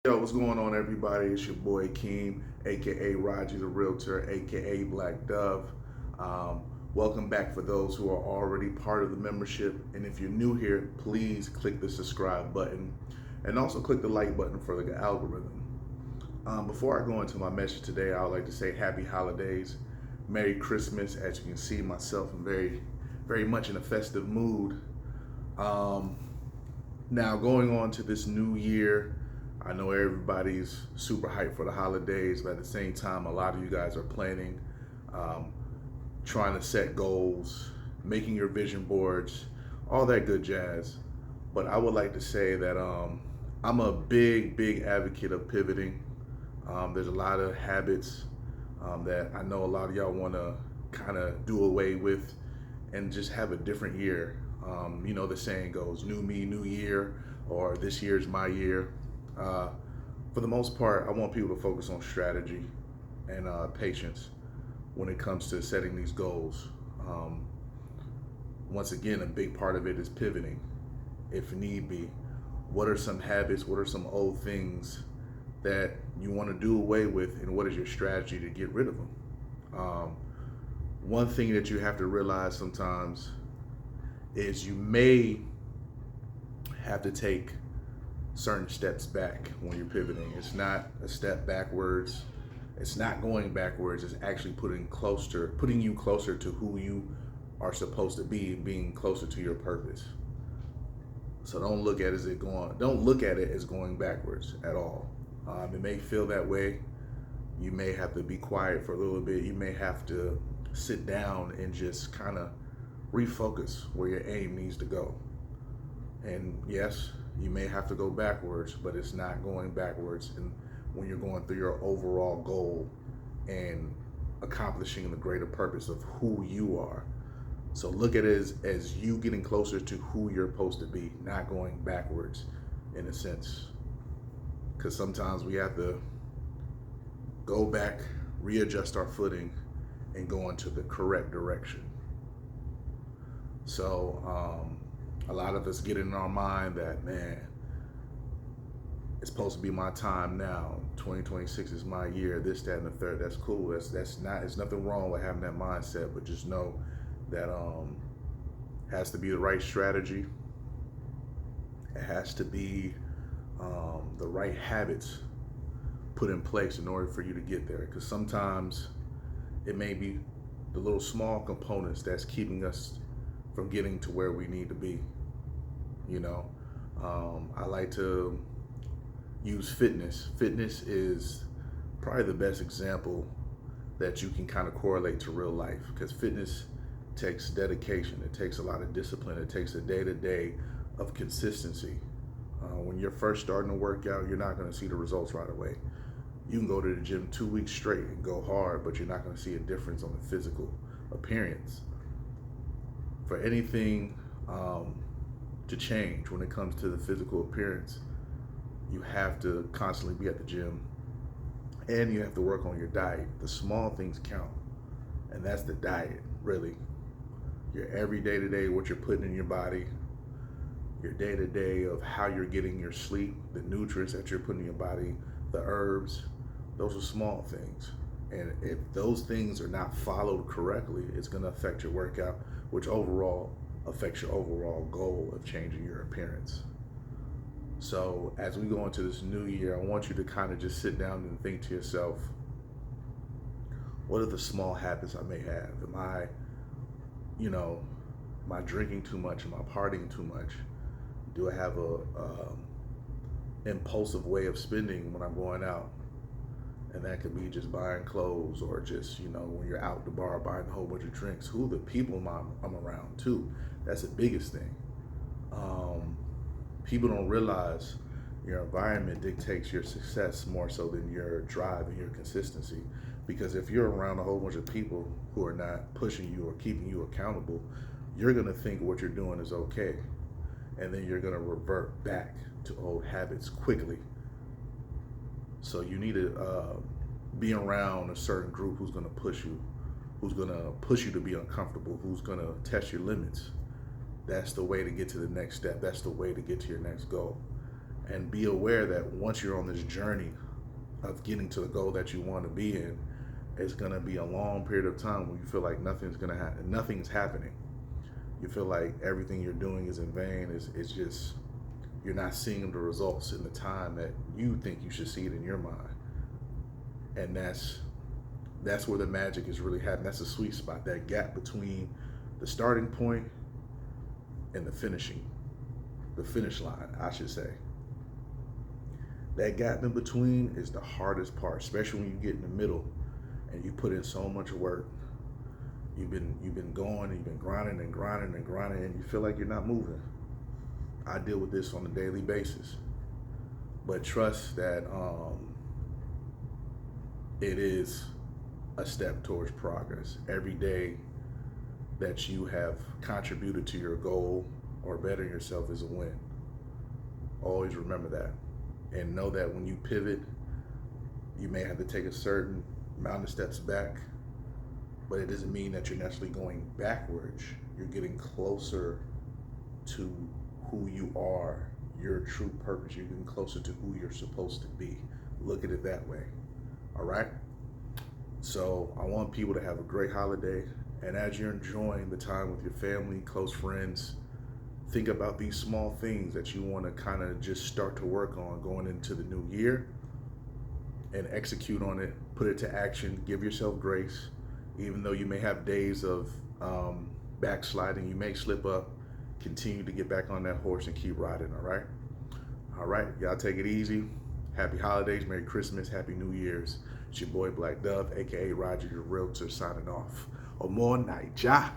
Yo, what's going on, everybody? It's your boy Keem, aka Roger the Realtor, aka Black Dove. Um, Welcome back for those who are already part of the membership. And if you're new here, please click the subscribe button and also click the like button for the algorithm. Before I go into my message today, I would like to say happy holidays, Merry Christmas. As you can see, myself, I'm very much in a festive mood. Um, Now, going on to this new year, I know everybody's super hyped for the holidays, but at the same time, a lot of you guys are planning, um, trying to set goals, making your vision boards, all that good jazz. But I would like to say that I'm a big advocate of pivoting. There's a lot of habits that I know a lot of y'all want to kind of do away with and just have a different year. The saying goes, new me, new year, or this year's my year. Uh, for the most part, I want people to focus on strategy and patience when it comes to setting these goals. Um, Once again, a big part of it is pivoting if need be. What are some habits? What are some old things that you want to do away with, and what is your strategy to get rid of them? Um, One thing that you have to realize sometimes is you may have to take certain steps back when you're pivoting. It's not a step backwards. It's not going backwards. It's actually putting you closer to who you are supposed to be, being closer to your purpose. So don't look at it as going backwards at all. It may feel that way. You may have to be quiet for a little bit. You may have to sit down and just kind of refocus where your aim needs to go. And yes, you may have to go backwards, but it's not going backwards. And when you're going through your overall goal and accomplishing the greater purpose of who you are. So look at it as you getting closer to who you're supposed to be, not going backwards in a sense. Because sometimes we have to go back, readjust our footing, and go into the correct direction. So a lot of us get in our mind that, man, it's supposed to be my time now. 2026 is my year. This, that, and the third. That's cool. That's not. There's nothing wrong with having that mindset, but just know that has to be the right strategy. It has to be the right habits put in place in order for you to get there. Because sometimes it may be the little small components that's keeping us from getting to where we need to be. You know, I like to use fitness. Fitness is probably the best example that you can kind of correlate to real life, because fitness takes dedication. It takes a lot of discipline. It takes a day-to-day of consistency. When you're first starting to work out, you're not going to see the results right away. You can go to the gym 2 weeks straight and go hard, but you're not going to see a difference on the physical appearance. For anything to change when it comes to the physical appearance, you have to constantly be at the gym, and you have to work on your diet. The small things count, and that's the diet, really. Your every day to day, what you're putting in your body, your day to day of how you're getting your sleep, the nutrients that you're putting in your body, the herbs, those are small things. And if those things are not followed correctly, it's going to affect your workout, which overall affects your overall goal of changing your appearance. So as we go into this new year, I want you to kind of just sit down and think to yourself, what are the small habits I may have? You know, am I drinking too much? Am I partying too much? Do I have a impulsive way of spending when I'm going out? And that could be just buying clothes, or just, when you're out at the bar buying a whole bunch of drinks. Who the people I'm around too. That's the biggest thing. People don't realize your environment dictates your success more so than your drive and your consistency. Because if you're around a whole bunch of people who are not pushing you or keeping you accountable, you're going to think what you're doing is okay. And then you're going to revert back to old habits quickly. So you need to be around a certain group who's going to push you, to be uncomfortable, who's going to test your limits. That's the way to get to the next step. That's the way to get to your next goal. And be aware that once you're on this journey of getting to the goal that you want to be in, it's going to be a long period of time where you feel like nothing's happening. You feel like everything you're doing is in vain. It's just, you're not seeing the results in the time that you think you should see it in your mind. And that's where the magic is really happening. That's the sweet spot, that gap between the starting point and the finish line, I should say. That gap in between is the hardest part, especially when you get in the middle and you put in so much work. You've been going, you've been grinding and grinding and grinding, and you feel like you're not moving. I deal with this on a daily basis, but trust that it is a step towards progress. Every day that you have contributed to your goal or bettering yourself is a win. Always remember that, and know that when you pivot, you may have to take a certain amount of steps back, but it doesn't mean that you're necessarily going backwards. You're getting closer to who you are, your true purpose. You're getting closer to who you're supposed to be. Look at it that way. All right? So I want people to have a great holiday. And as you're enjoying the time with your family, close friends, think about these small things that you want to kind of just start to work on going into the new year, and execute on it, put it to action, give yourself grace. Even though you may have days of backsliding, you may slip up, continue to get back on that horse and keep riding, all right? All right, y'all take it easy. Happy holidays, Merry Christmas, Happy New Year's. It's your boy Black Dove, AKA Roger, your realtor, signing off. Omo Naija.